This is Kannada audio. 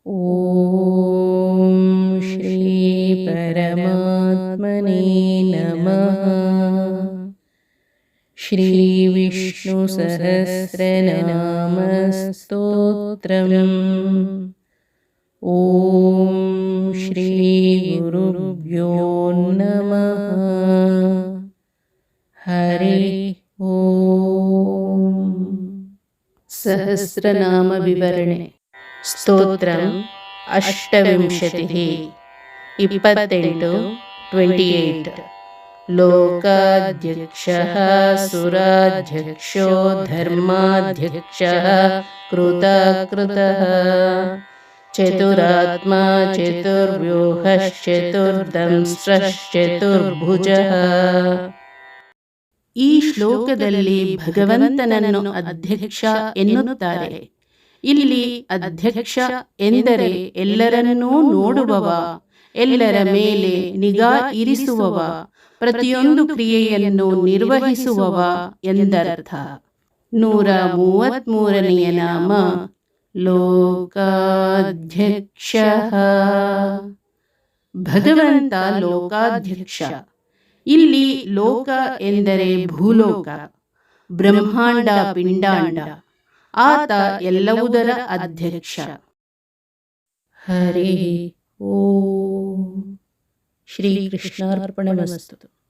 ಓಂ ಶ್ರೀ ಪರಮಾತ್ಮನೇ ನಮಃ. ಶ್ರೀ ವಿಷ್ಣು ಸಹಸ್ರನಾಮ ಸ್ತೋತ್ರಂ. ಓಂ ಶ್ರೀ ಗುರುಭ್ಯೋ ನಮಃ. ಹರಿ ಓಂ. ಸಹಸ್ರನಾಮ ವಿವರಣೆ. ಸ್ತೋತ್ರಂ ಅಷ್ಟವಿಂಶತಿಃ 28 28. ಲೋಕಾಧ್ಯಕ್ಷಃ ಸುರಾಧ್ಯಕ್ಷೋ ಧರ್ಮಾಧ್ಯಕ್ಷಃ ಕೃತಕೃತಃ ಚತುರಾತ್ಮಾ ಚತುರ್ವ್ಯೂಹಶ್ಚತುರ್ದಂಶ್ರಶ್ಚತುರ್ಭುಜಃ. ಈ ಶ್ಲೋಕದಲ್ಲಿ ಭಗವಂತನನ್ನು ಅಧ್ಯಕ್ಷ ಎನ್ನುತ್ತಾರೆ. ಇಲ್ಲಿ ಅಧ್ಯಕ್ಷ ಎಂದರೆ ಎಲ್ಲರನ್ನೂ ನೋಡುವವ, ಎಲ್ಲರ ಮೇಲೆ ನಿಗಾ ಇರಿಸುವವ, ಪ್ರತಿಯೊಂದು ಕ್ರಿಯೆಯನ್ನು ನಿರ್ವಹಿಸುವವ ಎಂದರ್ಥ. 133ನೇ ನಾಮ ಲೋಕಾಧ್ಯಕ್ಷ. ಭಗವಂತ ಲೋಕಾಧ್ಯಕ್ಷ. ಇಲ್ಲಿ ಲೋಕ ಎಂದರೆ ಭೂಲೋಕ, ಬ್ರಹ್ಮಾಂಡ, ಪಿಂಡಾಂಡ. ಆತ ಎಲ್ಲವುದರ ಅಧ್ಯಕ್ಷ. ಹರಿ ಓಂ. ಶ್ರೀ ಕೃಷ್ಣಾರ್ಪಣಮಸ್ತು.